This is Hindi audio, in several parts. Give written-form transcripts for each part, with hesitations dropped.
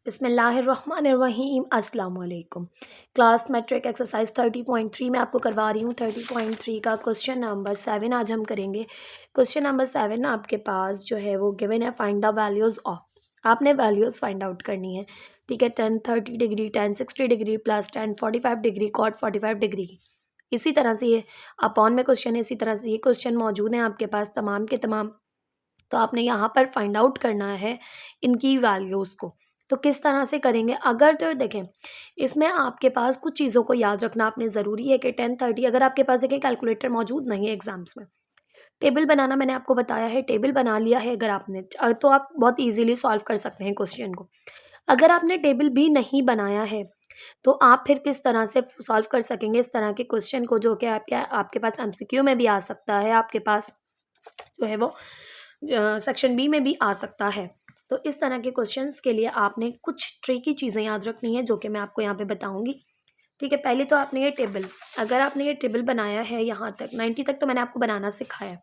बिस्मिल्लाहिर्रहमानिर्रहीम अस्सलाम वालेकुम। क्लास मैट्रिक एक्सरसाइज 30.3 में आपको करवा रही हूँ। 30.3 का क्वेश्चन नंबर 7 आज हम करेंगे। क्वेश्चन नंबर 7 आपके पास जो है वो गिवन है, फाइंड द वैल्यूज़ ऑफ। आपने वैल्यूज़ फाइंड आउट करनी है, ठीक है। 10 30 degree, 10 60 degree, plus 10 45 degree, cot 45 degree की। इसी तरह से ये अपॉन में क्वेश्चन है, इसी तरह से ये क्वेश्चन मौजूद हैं आपके पास तमाम के तमाम। तो आपने यहाँ पर फाइंड आउट करना है इनकी वैल्यूज़ को। तो किस तरह से करेंगे? अगर तो देखें, इसमें आपके पास कुछ चीज़ों को याद रखना आपने ज़रूरी है कि 10 30 अगर आपके पास देखें कैलकुलेटर मौजूद नहीं है एग्जाम्स में, टेबल बनाना मैंने आपको बताया है, टेबल बना लिया है अगर आपने तो आप बहुत ईजिली सॉल्व कर सकते हैं क्वेश्चन को। अगर आपने टेबल भी नहीं बनाया है तो आप फिर किस तरह से सॉल्व कर सकेंगे इस तरह के क्वेश्चन को, जो कि आपके पास एमसीक्यू में भी आ सकता है, आपके पास जो है वो सेक्शन बी में भी आ सकता है। तो इस तरह के क्वेश्चंस के लिए आपने कुछ ट्रिकी चीज़ें याद रखनी है, जो कि मैं आपको यहाँ पे बताऊंगी, ठीक है। पहले तो आपने ये टेबल, अगर आपने ये टेबल बनाया है यहाँ तक 90 तक तो मैंने आपको बनाना सिखाया है।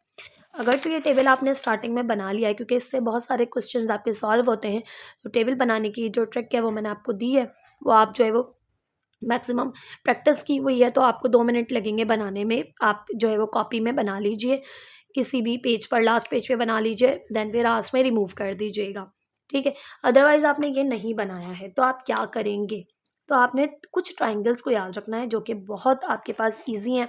अगर तो ये टेबल आपने स्टार्टिंग में बना लिया है, क्योंकि इससे बहुत सारे क्वेश्चंस आपके सॉल्व होते हैं, तो टेबल बनाने की जो ट्रिक है वो मैंने आपको दी है, वो आप जो है वो मैक्सिमम प्रैक्टिस की हुई है, तो आपको 2 मिनट लगेंगे बनाने में। आप जो है वो कॉपी में बना लीजिए, किसी भी पेज पर, लास्ट पेज पे बना लीजिए, देन फिर लास्ट में रिमूव कर दीजिएगा, ठीक है। अदरवाइज़ आपने ये नहीं बनाया है तो आप क्या करेंगे? तो आपने कुछ ट्राइंगल्स को याद रखना है, जो कि बहुत आपके पास ईजी हैं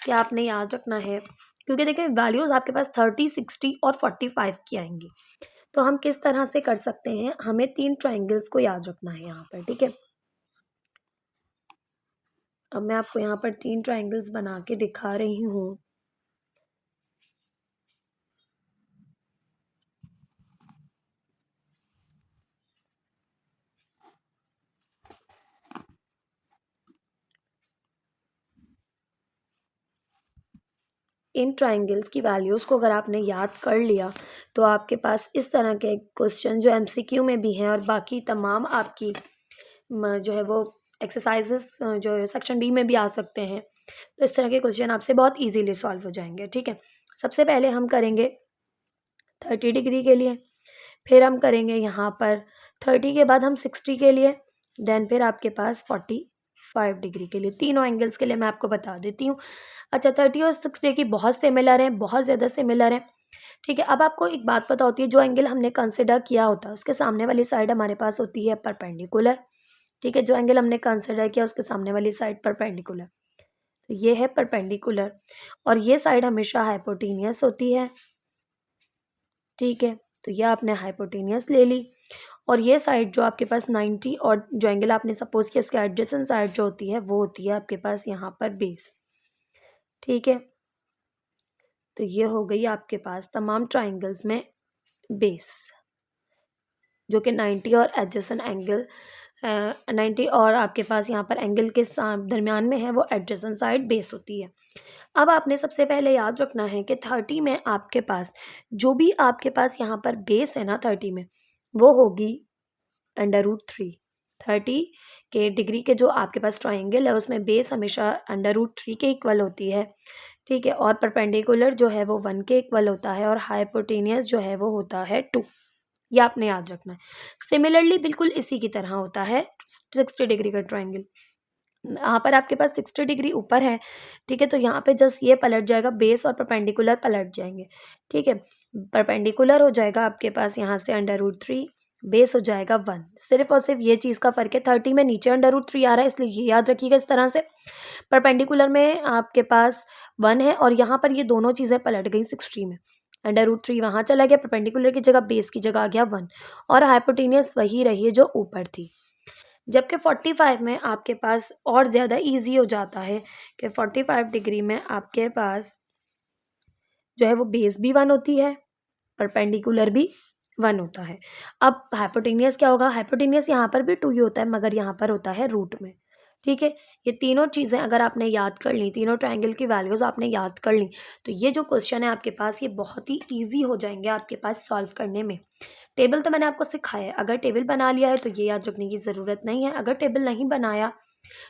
कि आपने याद रखना है, क्योंकि देखिए वैल्यूज़ आपके पास 30 60 और 45 की आएंगी। तो हम किस तरह से कर सकते हैं, हमें 3 ट्राइंगल्स को याद रखना है यहाँ पर, ठीक है। अब मैं आपको यहाँ पर 3 ट्राइंगल्स बना के दिखा रही हूँ। इन ट्राइंगल्स की वैल्यूज़ को अगर आपने याद कर लिया तो आपके पास इस तरह के क्वेश्चन जो एमसीक्यू में भी हैं और बाकी तमाम आपकी जो है वो एक्सरसाइजेस जो है सेक्शन बी में भी आ सकते हैं, तो इस तरह के क्वेश्चन आपसे बहुत इजीली सॉल्व हो जाएंगे, ठीक है। सबसे पहले हम करेंगे 30 डिग्री के लिए, फिर हम करेंगे यहाँ पर 30 के बाद हम 60 के लिए, देन फिर आपके पास 45 डिग्री के लिए। तीनों एंगल्स के लिए मैं आपको बता देती हूँ। अच्छा, 30 और 60 की बहुत सिमिलर हैं, बहुत ज़्यादा सिमिलर हैं, ठीक है। अब आपको एक बात पता होती है, जो एंगल हमने कंसिडर किया होता है उसके सामने वाली साइड हमारे पास होती है परपेंडिकुलर, ठीक है। जो एंगल हमने कंसिडर किया उसके सामने वाली साइड परपेंडिकुलर, तो ये है परपेंडिकुलर, और ये साइड हमेशा हाइपोटेनियस होती है, ठीक है। तो ये आपने हाइपोटेनियस ले ली, और ये साइड जो आपके पास 90 और जो एंगल आपने सपोज किया उसके एडजेसेंट साइड जो होती है वो होती है आपके पास यहाँ पर बेस, ठीक है। तो ये हो गई आपके पास तमाम ट्राइंगल्स में बेस, जो कि 90 और एडजेसेंट एंगल 90 और आपके पास यहाँ पर एंगल के दरमियान में है, वो एडजेसेंट साइड बेस होती है। अब आपने सबसे पहले याद रखना है कि 30 में आपके पास जो भी आपके पास यहाँ पर बेस है ना 30 में, वो होगी √3। 30 के डिग्री के जो आपके पास ट्राइंगल है उसमें बेस हमेशा √3 के इक्वल होती है, ठीक है। और परपेंडिकुलर जो है वो 1 के इक्वल होता है, और हाइपोटेनियस जो है वो होता है 2। ये आपने याद रखना है। सिमिलरली बिल्कुल इसी की तरह होता है 60 डिग्री का ट्राइंगल। यहाँ पर आपके पास 60 डिग्री ऊपर है, ठीक है। तो यहाँ पे जस्ट ये पलट जाएगा, बेस और परपेंडिकुलर पलट जाएंगे, ठीक है। परपेंडिकुलर हो जाएगा आपके पास यहाँ से √3, बेस हो जाएगा 1। सिर्फ और सिर्फ ये चीज़ का फ़र्क है, 30 में नीचे √3 आ रहा है, इसलिए ये याद रखिएगा इस तरह से। परपेंडिकुलर में आपके पास 1 है, और यहाँ पर ये दोनों चीज़ें पलट गई 60 में। √3 वहाँ चला गया, परपेंडिकुलर की जगह बेस की जगह आ गया 1, और हाइपोटेनियस वही रही है जो ऊपर थी। जबकि 45 में आपके पास और ज़्यादा इजी हो जाता है कि 45 डिग्री में आपके पास जो है वो बेस भी 1 होती है, परपेंडिकुलर भी 1 होता है। अब हाइपोटेनियस क्या होगा? हाइपोटेनियस यहाँ पर भी 2 ही होता है, मगर यहाँ पर होता है रूट में, ठीक है। ये तीनों चीज़ें अगर आपने याद कर ली, तीनों ट्राइंगल की वैल्यूज़ आपने याद कर ली, तो ये जो क्वेश्चन है आपके पास ये बहुत ही ईजी हो जाएंगे आपके पास सॉल्व करने में। टेबल तो मैंने आपको सिखाया है, अगर टेबल बना लिया है तो ये याद रखने की ज़रूरत नहीं है। अगर टेबल नहीं बनाया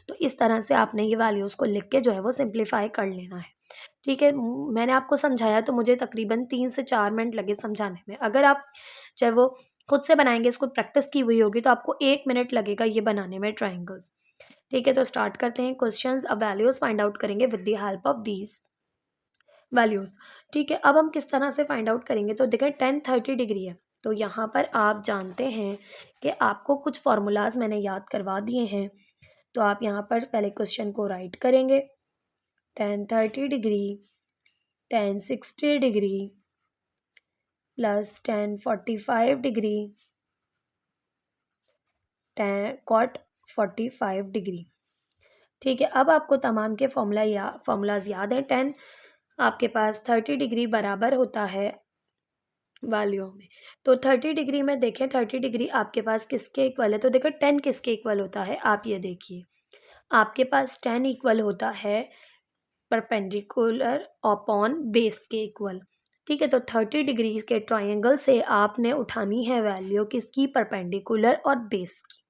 तो इस तरह से आपने ये वैल्यूज़ को लिख के जो है वो सिंप्लीफाई कर लेना है, ठीक है। मैंने आपको समझाया तो मुझे तकरीबन 3 से 4 मिनट लगे समझाने में। अगर आप चाहे वो खुद से बनाएंगे, इसको प्रैक्टिस की हुई होगी तो आपको 1 मिनट लगेगा ये बनाने में ट्राइंगल्स। ठीक है, तो स्टार्ट करते हैं। क्वेश्चंस अब वैल्यूज फाइंड आउट करेंगे with the help of these values. ठीक है, अब हम किस तरह से फाइंड आउट करेंगे, तो देखिए 10 30 डिग्री है, तो यहाँ पर आप जानते हैं कि आपको कुछ फार्मूलाज मैंने याद करवा दिए हैं। तो आप यहाँ पर पहले क्वेश्चन को राइट करेंगे। 10 30 degree 10 60 degree plus 10 45 degree cot 45 degree. ठीक है, अब आपको तमाम के फॉर्मूलाज याद हैं। 10 आपके पास 30 डिग्री बराबर होता है वैल्यू में, तो 30 डिग्री में देखें 30 डिग्री आपके पास किसके इक्वल है, तो देखो 10 किसके इक्वल होता है, आप ये देखिए आपके पास 10 इक्वल होता है परपेंडिकुलर अपॉन बेस के इक्वल। ठीक है, तो 30 डिग्री के ट्राइंगल से आपने उठानी है वैल्यू किसकी, परपेंडिकुलर और बेस की।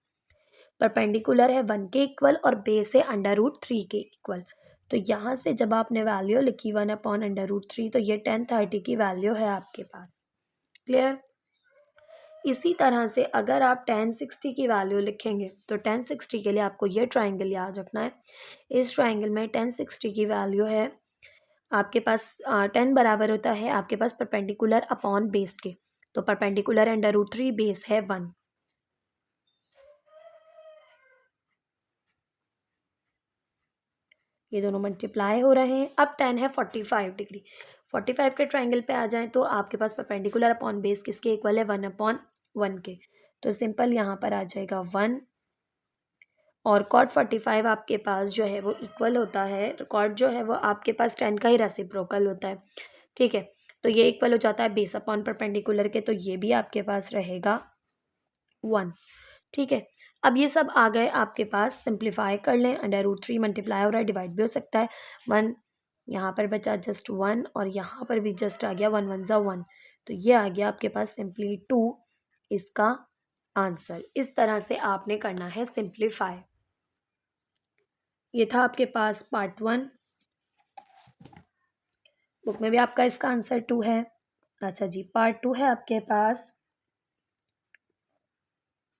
परपेंडिकुलर है 1 के इक्वल और बेस है √3 के इक्वल। तो यहाँ से जब आपने वैल्यू लिखी 1/√3, तो ये 10 30 की वैल्यू है आपके पास। क्लियर। इसी तरह से अगर आप 10 60 की वैल्यू लिखेंगे तो 10 60 के लिए आपको ये ट्राइंगल याद रखना है। इस ट्राइंगल में 10 60 की वैल्यू है आपके पास 10 बराबर होता है आपके पास परपेंडिकुलर अपॉन बेस के, तो परपेंडिकुलर √3 बेस है 1। ये दोनों मल्टीप्लाई हो रहे हैं। अब 10 है 45 डिग्री, 45 के ट्राइंगल पे आ जाएं तो आपके पास परपेंडिकुलर अपॉन बेस किसके इक्वल है, 1/1 के। तो सिंपल यहाँ पर आ जाएगा 1, और कॉट 45 आपके पास जो है वो इक्वल होता है, कॉट जो है वो आपके पास 10 का ही रेसिप्रोकल होता है। ठीक है, तो ये इक्वल हो जाता है बेस अपॉन परपेंडिकुलर के, तो ये भी आपके पास रहेगा 1। ठीक है, अब ये सब आ गए आपके पास, सिंप्लीफाई कर लें। √3 मल्टीप्लाई हो रहा है, डिवाइड भी हो सकता है। 1 यहाँ पर बचा जस्ट 1, और यहाँ पर भी जस्ट आ गया 1 1 ज़ा 1, तो ये आ गया आपके पास सिंपली 2 इसका आंसर। इस तरह से आपने करना है सिंप्लीफाई। ये था आपके पास पार्ट 1। बुक में भी आपका इसका आंसर 2 है। अच्छा जी, पार्ट 2 है आपके पास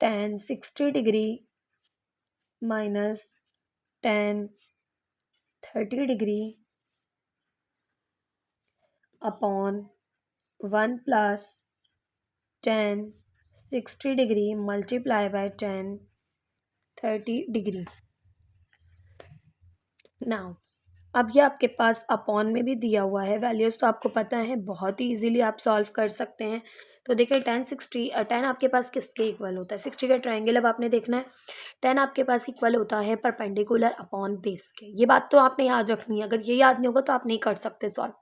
10 60 degree minus 10 30 degree upon 1 plus 10 60 degree multiply by 10 30 degree. Now अब ये आपके पास अपॉन में भी दिया हुआ है वैल्यूज़, तो आपको पता है बहुत ही इजीली आप सॉल्व कर सकते हैं। तो देखिए 10 आपके पास किसके इक्वल होता है, 60 का ट्रायंगल अब आपने देखना है। 10 आपके पास इक्वल होता है परपेंडिकुलर अपॉन बेस के, ये बात तो आपने याद रखनी है, अगर ये याद नहीं होगा तो आप नहीं कर सकते सॉल्व।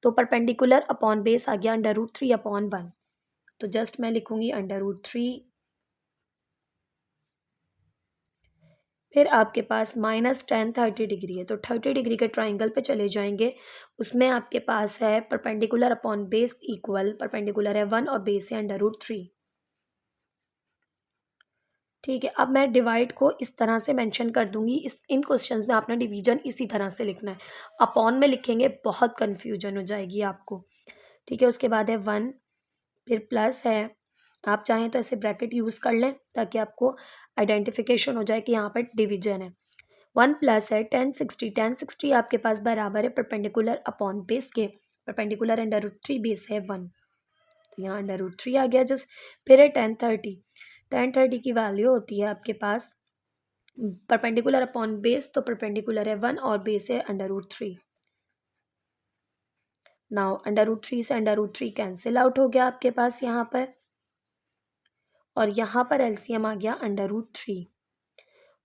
तो परपेंडिकुलर अपॉन बेस आ गया √3/1, तो जस्ट मैं लिखूंगी √3, फिर आपके पास -10 30 डिग्री है, तो 30 डिग्री के ट्राइंगल पे चले जाएंगे। उसमें आपके पास है perpendicular upon base equal, perpendicular है 1 और बेस है √3। ठीक है, अब मैं डिवाइड को इस तरह से मेंशन कर दूंगी, इन क्वेश्चंस में आपने डिवीजन इसी तरह से लिखना है। अपॉन में लिखेंगे बहुत कन्फ्यूजन हो जाएगी आपको। ठीक है, उसके बाद है 1, फिर प्लस है, आप चाहें तो ऐसे ब्रैकेट यूज़ कर लें ताकि आपको आइडेंटिफिकेशन हो जाए कि यहाँ पर डिवीजन है। 1 प्लस है 10 60 आपके पास बराबर है परपेंडिकुलर अपॉन बेस के, परपेंडिकुलर √3 बेस है 1, तो यहाँ √3 आ गया जस्ट। फिर है 10 30 की वैल्यू होती है आपके पास परपेंडिकुलर अपॉन बेस, तो परपेंडिकुलर है 1 और बेस है √3। नाउ √3 से √3 कैंसिल आउट हो गया आपके पास यहाँ पर, और यहाँ पर एलसीएम आ गया √3।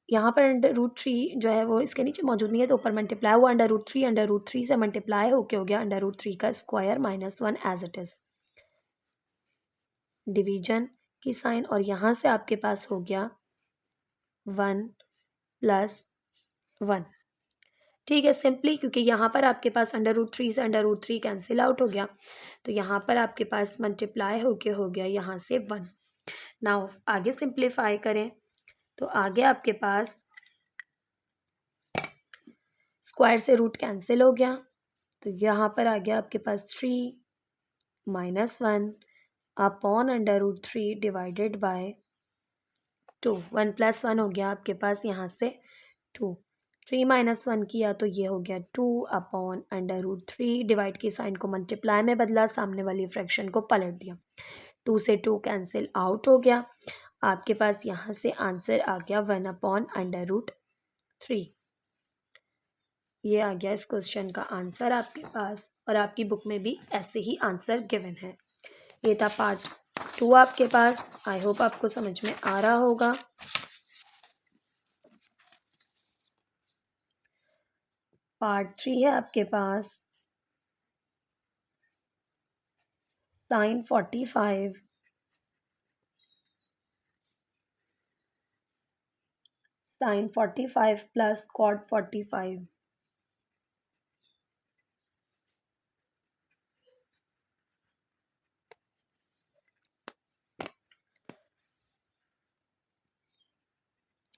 यहाँ पर √3 जो है वो इसके नीचे मौजूद नहीं है, तो ऊपर मल्टीप्लाई हुआ √3 से मल्टीप्लाई होके हो गया √3 का square -1 as it is, division की साइन, और यहाँ से आपके पास हो गया 1 प्लस 1। ठीक है, सिंपली क्योंकि यहाँ पर आपके पास √3 से √3 कैंसिल आउट हो गया, तो यहाँ पर आपके पास मल्टीप्लाई होके हो गया यहाँ से 1। नाउ आगे सिंप्लीफाई करें, तो आगे आपके पास स्क्वायर से रूट कैंसिल हो गया, तो यहाँ पर आ गया आपके पास 3 -1 अपॉन √3 डिवाइडेड बाय 2। 1 + 1 हो गया आपके पास यहाँ से 2। 3 - 1 किया तो ये हो गया 2 अपॉन √3। डिवाइड की साइन को मल्टीप्लाई में बदला, सामने वाली फ्रैक्शन को पलट दिया। 2 से 2 कैंसिल आउट हो गया। आपके पास यहाँ से आंसर आ गया 1 अपॉन √3। ये आ गया इस क्वेश्चन का आंसर आपके पास, और आपकी बुक में भी ऐसे ही आंसर गिवन है। ये था पार्ट 2 आपके पास। आई होप आपको समझ में आ रहा होगा। पार्ट 3 है आपके पास sin 45 sin 45 प्लस cot 45।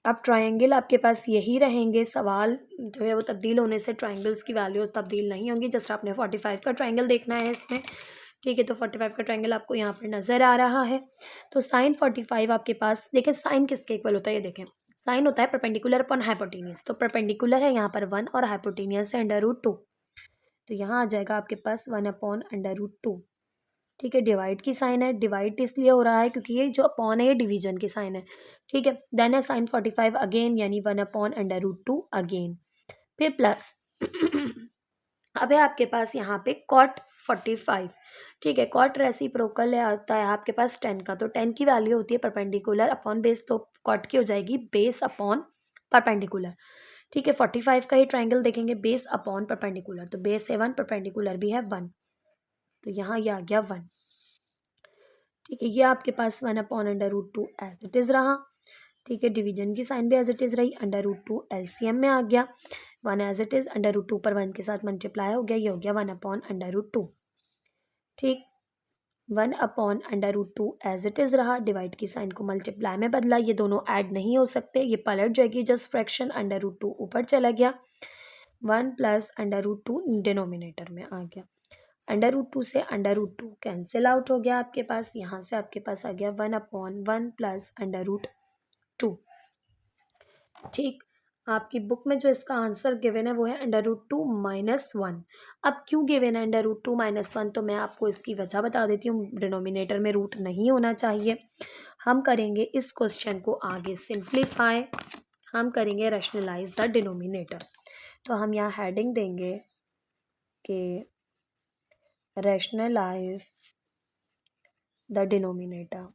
अब ट्रायंगल आपके पास यही रहेंगे। सवाल जो है वो तब्दील होने से ट्रायंगल्स की वैल्यूज़ तब्दील नहीं होंगी। जस्ट आपने 45 का ट्रायंगल देखना है इसमें, ठीक है। तो 45 का ट्रायंगल आपको यहाँ पर नज़र आ रहा है। तो साइन 45 आपके पास, देखिए साइन किसके इक्वल होता है, ये देखें साइन होता है परपेंडिकुलर अपॉन हाइपोटेनियस। तो परपेंडिकुलर है यहाँ पर 1 और हाइपोटेनियस है √2। तो यहाँ आ जाएगा आपके पास 1 अपॉन √2, ठीक है। डिवाइड की साइन है, डिवाइड इसलिए हो रहा है क्योंकि ये जो अपॉन है ये डिवीजन की साइन है, ठीक है। देन है साइन 45 अगेन, यानी 1 अपॉन √2 अगेन, फिर प्लस अब है आपके पास यहाँ पे कॉट 45, ठीक है। कॉट रेसिप्रोकल है आता है आपके पास 10 का। तो 10 की वैल्यू होती है परपेंडिकुलर अपॉन बेस, तो कॉट की हो जाएगी बेस अपॉन परपेंडिकुलर, ठीक है। 45 का ही ट्राइंगल देखेंगे, बेस अपॉन परपेंडिकुलर, तो बेस है 1, परपेंडिकुलर भी है 1, तो यहाँ ये आ गया 1, ठीक है। ये आपके पास 1 अपॉन √2 एज इट इज़ रहा, ठीक है। डिवीजन की साइन भी एज इट इज़ रही, √2 एलसीएम में आ गया, 1 एज इट इज़, √2 पर 1 के साथ मल्टीप्लाई हो गया, ये हो गया 1 अपॉन √2, ठीक। 1 अपॉन √2 एज इट इज़ रहा, डिवाइड की साइन को मल्टीप्लाई में बदला, ये दोनों ऐड नहीं हो सकते, ये पलट जाएगी जस्ट फ्रैक्शन, √2 ऊपर चला गया, 1 प्लस √2 डिनोमिनेटर में आ गया, √2 से √2 कैंसिल आउट हो गया आपके पास। यहाँ से आपके पास आ गया 1 अपॉन 1 प्लस √2, ठीक। आपकी बुक में जो इसका आंसर गिवन है वो है √2 - 1। अब क्यों गिवन है √2 - 1, तो मैं आपको इसकी वजह बता देती हूँ। डिनोमिनेटर में रूट नहीं होना चाहिए। हम करेंगे इस क्वेश्चन को आगे सिंप्लीफाई, हम करेंगे रैशनलाइज द डिनोमिनेटर। तो हम यहाँ हेडिंग देंगे कि रैशनलाइज द डिनोमिनेटर,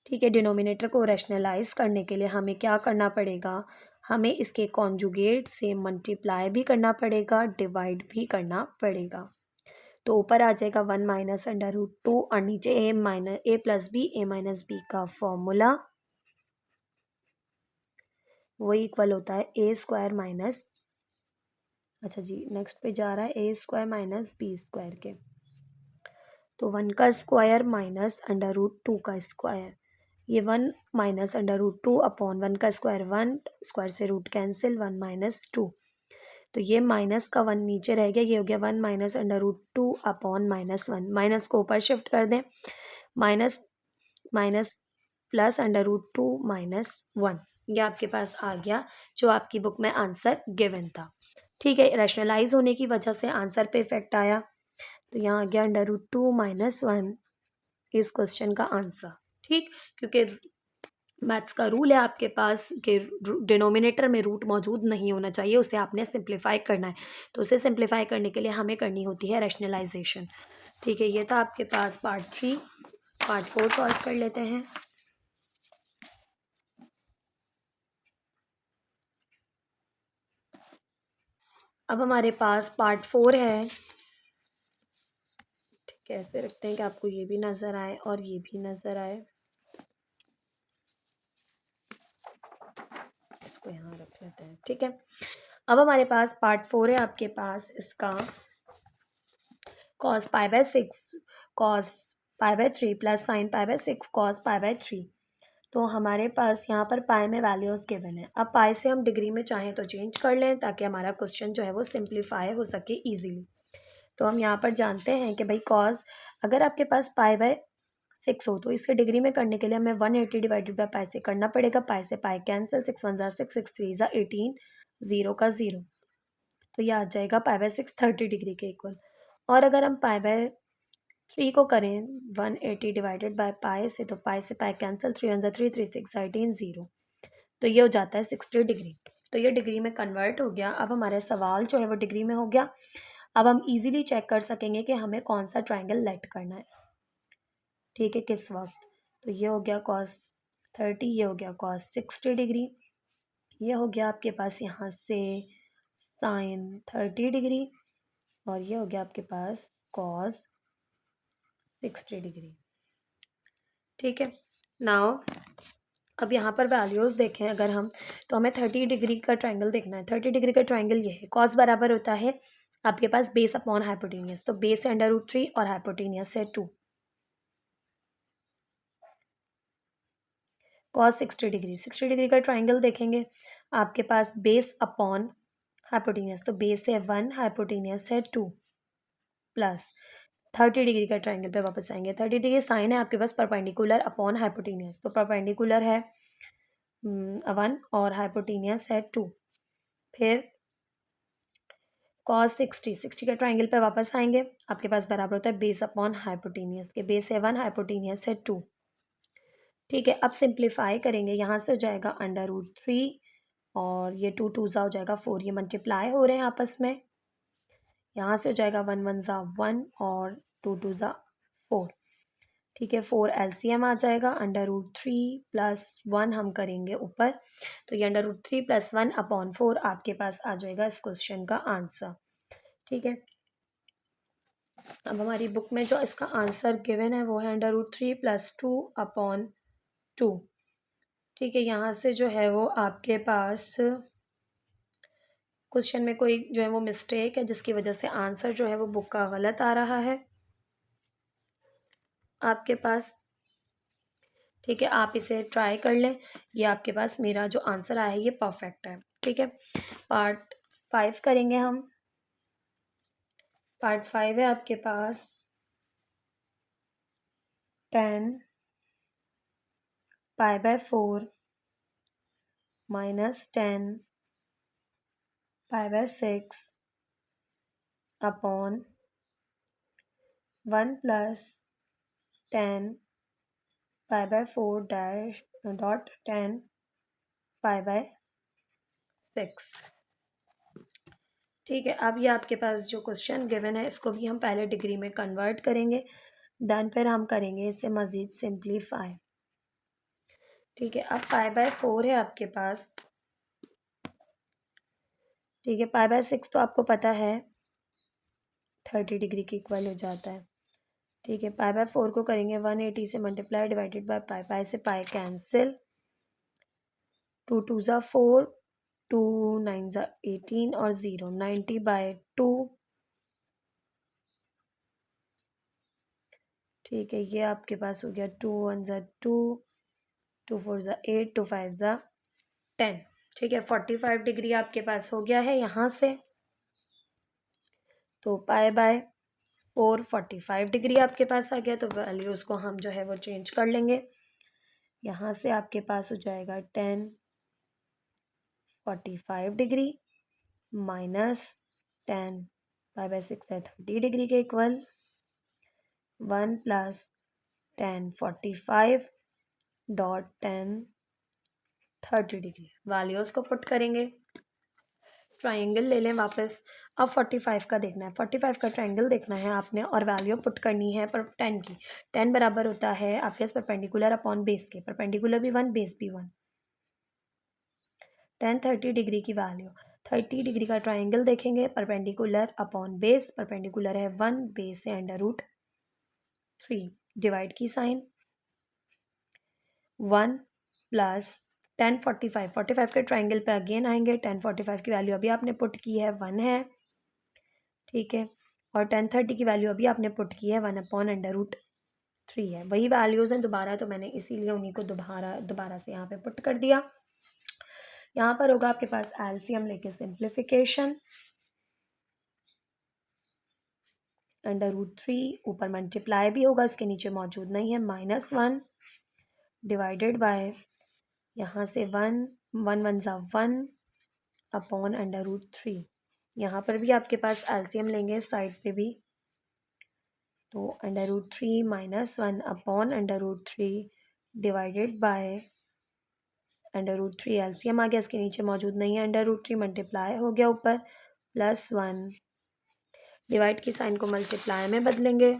ठीक है। डिनोमिनेटर को रैशनलाइज करने के लिए हमें क्या करना पड़ेगा, हमें इसके कॉन्जुगेट से मल्टीप्लाई भी करना पड़ेगा, डिवाइड भी करना पड़ेगा। तो ऊपर आ जाएगा 1 माइनस √2 और नीचे a plus b a minus b का फॉर्मूला, वो इक्वल होता है a स्क्वायर माइनस, अच्छा जी नेक्स्ट पे जा रहा है a square minus b square के। तो 1 का स्क्वायर माइनस √2 का स्क्वायर, ये 1 माइनस √2 अपॉन 1 का स्क्वायर 1, स्क्वायर से रूट कैंसिल, 1 - 2, तो ये माइनस का 1 नीचे रह गया, ये हो गया 1 माइनस √2 अपॉन -1, माइनस को ऊपर शिफ्ट कर दें, माइनस माइनस प्लस √2 - 1, ये आपके पास आ गया जो आपकी बुक में आंसर गिवन था, ठीक है। रैशनलाइज होने की वजह से आंसर पे इफेक्ट आया, तो यहाँ आ गया √2 - 1 इस क्वेश्चन का आंसर, ठीक। क्योंकि मैथ्स का रूल है आपके पास कि डिनोमिनेटर में रूट मौजूद नहीं होना चाहिए, उसे आपने सिंप्लीफाई करना है। तो उसे सिंप्लीफाई करने के लिए हमें करनी होती है रैशनलाइजेशन, ठीक है। ये था आपके पास पार्ट 3। पार्ट 4 सॉल्व कर लेते हैं। अब हमारे पास पार्ट 4 है, ठीक है। ऐसे रखते हैं कि आपको ये भी नज़र आए और ये भी नज़र आए, इसको यहाँ रख लेते हैं, ठीक है। अब हमारे पास पार्ट 4 है आपके पास, इसका cos π/6 cos π/3 plus sine π/6 cos π/3। तो हमारे पास यहाँ पर पाई में वैल्यूज़ गिवन है। अब पाई से हम डिग्री में चाहें तो चेंज कर लें ताकि हमारा क्वेश्चन जो है वो सिंप्लीफाई हो सके ईजीली। तो हम यहाँ पर जानते हैं कि भाई कॉस अगर आपके पास पाई/6 हो तो इसके डिग्री में करने के लिए हमें 180 डिवाइडेड बाई पाई से करना पड़ेगा। पाई से पाई कैंसिल, 6 1 6, 6 3 18, 0 का 0, तो ये आ जाएगा पाई/6 30 डिग्री के इक्वल। और अगर हम पाई/3 को करें 180 डिवाइडेड बाय पाई से, तो पाई से पाई कैंसिल, 3 1 3 3 6 18 0, तो ये हो जाता है 60 डिग्री। तो ये डिग्री में कन्वर्ट हो गया। अब हमारा सवाल जो है वो डिग्री में हो गया। अब हम इजीली चेक कर सकेंगे कि हमें कौन सा ट्रायंगल लेट करना है, ठीक है, किस वक्त। तो ये हो गया cos 30, ये हो गया cos 60 डिग्री, ये हो गया आपके पास यहाँ से sin 30 डिग्री, और ये हो गया आपके पास cos 60 डिग्री, ठीक है। नाउ अब यहाँ पर वैल्यूज़ देखें अगर हम, तो हमें 30 डिग्री का ट्रायंगल देखना है। 30 डिग्री का ट्रायंगल ये है, कॉस बराबर होता है आपके पास बेस अपॉन हाइपोटेनियस, तो बेस से √3 और हाइपोटेनियस से 2। कॉस 60 डिग्री, 60 डिग्री का ट्रायंगल देखेंगे आपके पास बेस अपॉन हाइपोटेनियस, तो बेस है 1, हाइपोटेनियस है 2, प्लस 30 डिग्री का ट्रायंगल पे वापस आएंगे। 30 डिग्री साइन है आपके पास परपेंडिकुलर अपॉन हाइपोटेनियस, तो परपेंडिकुलर है 1 और हाइपोटेनियस है 2। फिर cos 60, 60 का ट्राइंगल पे वापस आएंगे, आपके पास बराबर होता है बेस अपॉन हाइपोटेनियस के, बेस है 1, हाइपोटेनियस है 2, ठीक है। अब सिंप्लीफाई करेंगे, यहाँ से हो जाएगा √3 और ये 2 2 हो जाएगा 4, ये मल्टीप्लाई हो रहे हैं आपस में। यहाँ से हो जाएगा 1 1 1 और 2 2 4, ठीक है। 4 LCM आ जाएगा, √3 प्लस 1 हम करेंगे ऊपर, तो ये √3 प्लस 1 अपॉन 4 आपके पास आ जाएगा इस क्वेश्चन का आंसर, ठीक है। अब हमारी बुक में जो इसका आंसर गिवन है वो है √3 प्लस 2 अपॉन 2, ठीक है। यहाँ से जो है वो आपके पास क्वेश्चन में कोई जो है वो मिस्टेक है, जिसकी वजह से आंसर जो है वो बुक का गलत आ रहा है आपके पास, ठीक है। आप इसे ट्राई कर लें, ये आपके पास मेरा जो आंसर आया है ये परफेक्ट है, ठीक है। पार्ट 5 करेंगे हम। पार्ट 5 है आपके पास 10 पाई/4 माइनस 10 पाई/6 अपॉन 1 प्लस 10 पाई/4 डैश डॉट 10 पाई/6, ठीक है। अब ये आपके पास जो क्वेश्चन गिवन है इसको भी हम पहले डिग्री में कन्वर्ट करेंगे, देन फिर हम करेंगे इसे मज़ीद सिंप्लीफाई, ठीक है। अब पाई/4 है आपके पास, ठीक है। पाई/6 तो आपको पता है 30 डिग्री के इक्वल हो जाता है, ठीक है। पाई/4 को करेंगे 180 से मल्टीप्लाई डिवाइडेड बाय पाई, पाई से पाई कैंसिल, 2 2 4, 2 9 18 और 0, 90/2, ठीक है। ये आपके पास हो गया 2 1 2, 2 4 8, 2 5 10, ठीक है। 45 डिग्री आपके पास हो गया है यहाँ से, तो पाई/4 45 डिग्री आपके पास आ गया, तो वैल्यूज़ को हम जो है वो चेंज कर लेंगे। यहाँ से आपके पास हो जाएगा 10 45 डिग्री माइनस 10 पाई/6 है 30 डिग्री के equal, 1 plus 10 45 dot 10 30 degree, values को पुट करेंगे, ट्राइंगल ले लें वापस। अब 45 का देखना है, 45 का ट्राइंगल देखना है आपने और वैल्यू पुट करनी है पर 10 की। 10 बराबर होता है आपके पास परपेंडिकुलर अपॉन बेस के, परपेंडिकुलर भी 1 बेस भी 1, 10 30 डिग्री की वैल्यू। 30 डिग्री का ट्राइंगल देखेंगे, परपेंडिकुलर अपॉन बेस, परपेंडिकुलर है 1, बेस है √3, डिवाइड की साइन, 1 प्लस 10 45, 45 के ट्राइंगल पे अगेन आएंगे, 10 45 की वैल्यू अभी आपने पुट की है 1 है, ठीक है। और 10 30 की वैल्यू अभी आपने पुट की है 1/√3 है, वही वैल्यूज़ हैं दोबारा, तो मैंने इसीलिए उन्हीं को दोबारा से यहाँ पे पुट कर दिया। यहाँ पर होगा आपके पास एलसीएम लेके सिंप्लीफिकेशन, √3 ऊपर मल्टीप्लाई भी होगा, इसके नीचे मौजूद नहीं है, -1 डिवाइडेड बाय यहाँ से 1 1 1 ज़ा 1 अपॉन √3। यहाँ पर भी आपके पास एलसीएम लेंगे साइड पे भी, तो √3 -1 अपॉन √3 डिवाइडेड बाय √3 एलसीएम आ गया, इसके नीचे मौजूद नहीं है, √3 मल्टीप्लाई हो गया ऊपर, +1 डिवाइड की साइन को मल्टीप्लाई में बदलेंगे,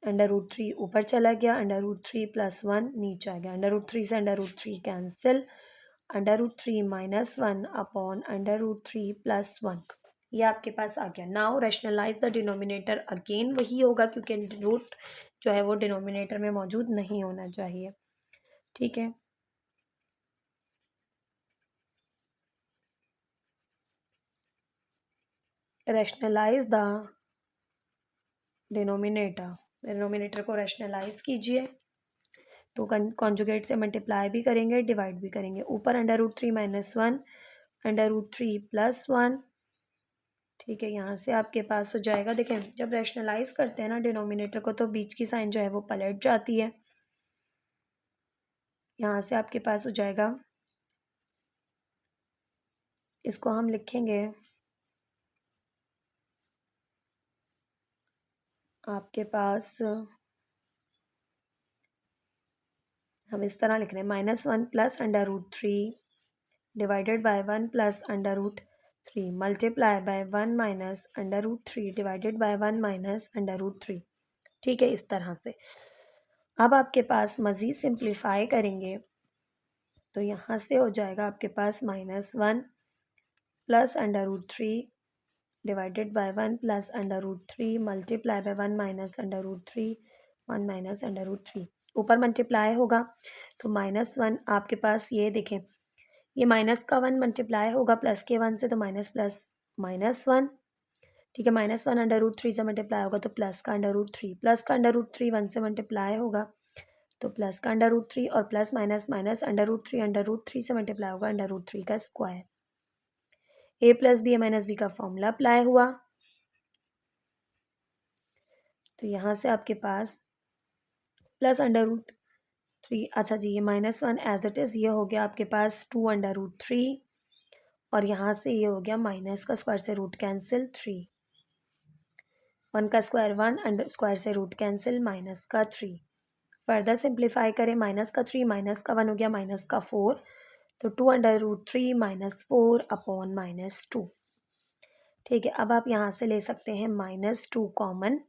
√3 ऊपर चला गया, √3 + 1 नीचे आ गया, √3 से √3 कैंसिल, √3 -1 अपॉन √3 + 1 ये आपके पास आ गया। Now rationalise the denominator, again वही होगा क्योंकि रूट जो है वो डिनोमिनेटर में मौजूद नहीं होना चाहिए, ठीक है। रैशनलाइज द डिनोमिनेटर को रैशनलाइज कीजिए, तो कॉन्जुगेट से मल्टीप्लाई भी करेंगे, डिवाइड भी करेंगे, ऊपर √3 -1 √3 + 1, ठीक है। यहाँ से आपके पास हो जाएगा, देखें जब रैशनलाइज करते हैं ना डिनोमिनेटर को तो बीच की साइन जो है वो पलट जाती है, यहाँ से आपके पास हो जाएगा, इसको हम लिखेंगे, आपके पास हम इस तरह लिख रहे हैं, -1 + √3 divided by 1 + √3 multiply by 1 - √3 divided by 1 - √3, ठीक है। इस तरह से अब आपके पास मज़ीद सिंप्लीफाई करेंगे तो यहाँ से हो जाएगा आपके पास -1 + √3 डिवाइडेड बाय 1 + √3 मल्टीप्लाई बाय 1 - √3 1 - √3, ऊपर मल्टीप्लाई होगा तो -1 आपके पास, ये देखें ये माइनस का 1 मल्टीप्लाई होगा प्लस के 1 से, तो माइनस प्लस -1, ठीक है। -1 √3 से मल्टीप्लाई होगा तो प्लस का √3, प्लस का √3 1 से मल्टीप्लाई होगा तो प्लस का √3, और प्लस माइनस माइनस √3 से मल्टीप्लाई होगा √3 का square, a + b a - b का फॉर्मूला अप्लाई हुआ, तो यहाँ से आपके पास प्लस √3, अच्छा जी ये -1 एज इट इज़, ये हो गया आपके पास 2 √3, और यहाँ से ये हो गया माइनस का स्क्वायर से रूट कैंसिल 3, 1 का स्क्वायर 1 अंडर स्क्वायर से रूट कैंसिल माइनस का 3, फर्दर सिंप्लीफाई करें, माइनस का 3 माइनस का 1 हो गया माइनस का 4, तो 2 √3 -4 अपॉन -2, ठीक है। अब आप यहाँ से ले सकते हैं -2 कॉमन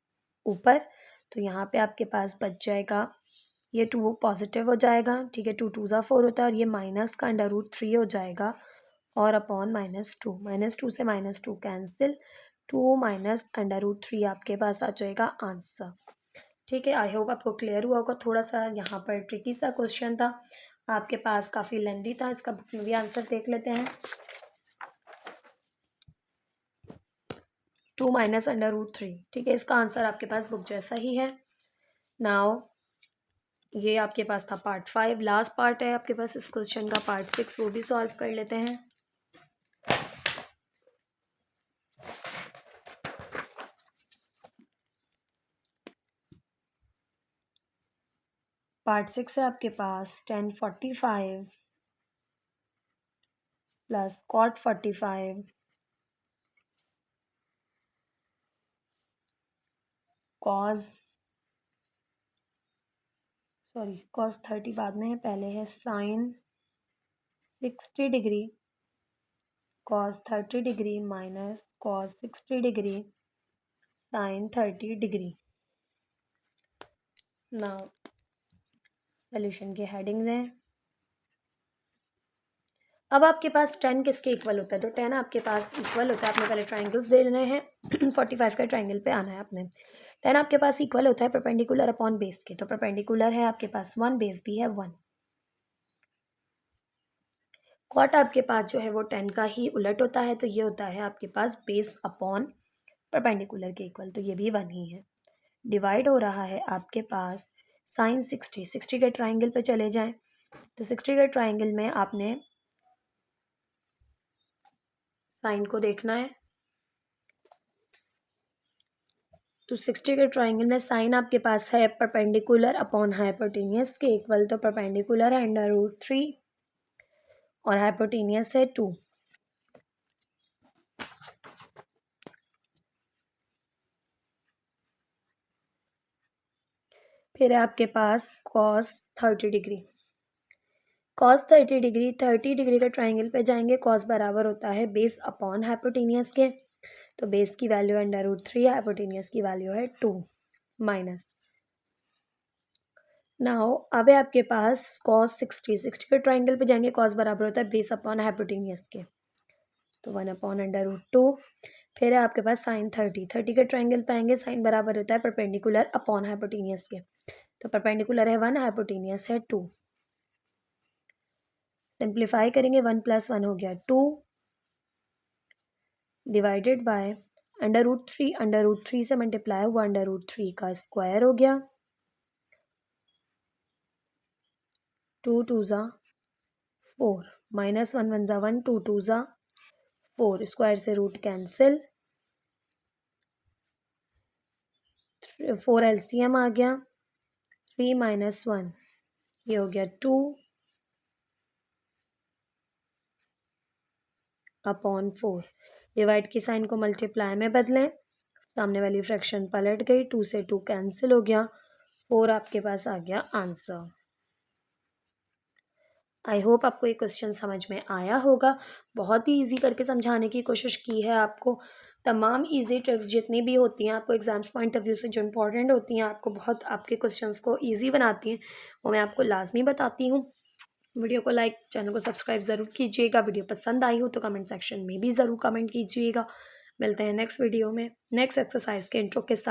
ऊपर, तो यहाँ पे आपके पास बच जाएगा, ये 2 पॉजिटिव हो जाएगा, ठीक है, 2 2 ज़ा 4 होता है, और ये माइनस का √3 हो जाएगा, और अपॉन -2 से -2 कैंसिल, 2 माइनस √3 आपके पास आ जाएगा आंसर, ठीक है। आई होप आपको क्लियर हुआ होगा, थोड़ा सा यहाँ पर ट्रिकी सा क्वेश्चन था आपके पास, काफ़ी लेंदी था, इसका बुक में भी आंसर देख लेते हैं। 2 माइनस √3, ठीक है, इसका आंसर आपके पास बुक जैसा ही है। नाउ ये आपके पास था पार्ट 5, लास्ट पार्ट है आपके पास इस क्वेश्चन का, पार्ट 6 वो भी सॉल्व कर लेते हैं। पार्ट 6 है आपके पास 1045 प्लस cot 45 cos 30 बाद में है, पहले है sin 60 degree cos 30 degree minus cos 60 degree sin 30 degree. Now solution की हेडिंग्स हैं। अब आपके पास 10 किसके इक्वल होता है, तो 10 आपके पास इक्वल होता है, आपने पहले ट्राइंगल्स दे देने हैं 45 का ट्राइंगल पे आना है आपने। 10 आपके पास इक्वल होता है परपेंडिकुलर अपॉन बेस के, तो परपेंडिकुलर है आपके पास 1, बेस भी है 1। कॉट आपके पास जो है वो 10 का ही उलट होता है, तो ये होता है आपके पास बेस अपॉन परपेंडिकुलर के इक्वल, तो ये भी 1 ही है। डिवाइड हो रहा है आपके पास साइन 60 के ट्राइंगल पे चले जाएं, तो 60 के ट्राइंगल में आपने साइन को देखना है। तो 60 के ट्राइंगल में साइन आपके पास है परपेंडिकुलर अपॉन हाइपोटेनियस के इक्वल, तो परपेंडिकुलर है √3 और हाइपोटेनियस है 2। फिर है आपके पास cos 30 degree. cos 30 degree, 30 degree के ट्राइंगल पे जाएंगे, cos बराबर होता है बेस अपॉन हाइपोटेनियस के, तो बेस की वैल्यू है √3, हाइपोटेनियस की वैल्यू है 2 माइनस। नाउ अब है आपके पास cos 60 के ट्राइंगल पे जाएंगे, cos बराबर होता है बेस अपॉन हाइपोटेनियस के, तो 1 अपॉन √2। फिर है आपके पास साइन 30 के ट्राइंगल पे आएंगे, साइन बराबर होता है परपेंडिकुलर अपॉन हाइपोटेनियस के, तो परपेंडिकुलर है 1, हाइपोटेनियस है 2। सिंप्लीफाई करेंगे, 1 + 1 हो गया 2 डिवाइडेड बाय √3, √3 से मल्टीप्लाई हुआ, √3 का स्क्वायर हो गया, 2 × 2 = 4 माइनस 1 × 1 = 1, 2 × 2 = 4, स्क्वायर से रूट कैंसिल, 4 LCM आ गया, 3 - 1 ये हो गया 2 अपॉन 4। डिवाइड की साइन को मल्टीप्लाई में बदलें, सामने वाली फ्रैक्शन पलट गई, 2 से 2 कैंसिल हो गया, 4 आपके पास आ गया आंसर। आई होप आपको ये क्वेश्चन समझ में आया होगा। बहुत ही ईजी करके समझाने की कोशिश की है आपको। तमाम ईजी ट्रिक्स जितनी भी होती हैं आपको एग्जाम्स पॉइंट ऑफ व्यू से जो इम्पोर्टेंट होती हैं, आपको बहुत आपके क्वेश्चंस को ईजी बनाती हैं, वो मैं आपको लाजमी बताती हूँ। वीडियो को लाइक, चैनल को सब्सक्राइब ज़रूर कीजिएगा। वीडियो पसंद आई हो तो कमेंट सेक्शन में भी ज़रूर कमेंट कीजिएगा। मिलते हैं नेक्स्ट वीडियो में नेक्स्ट एक्सरसाइज के इंट्रो के साथ।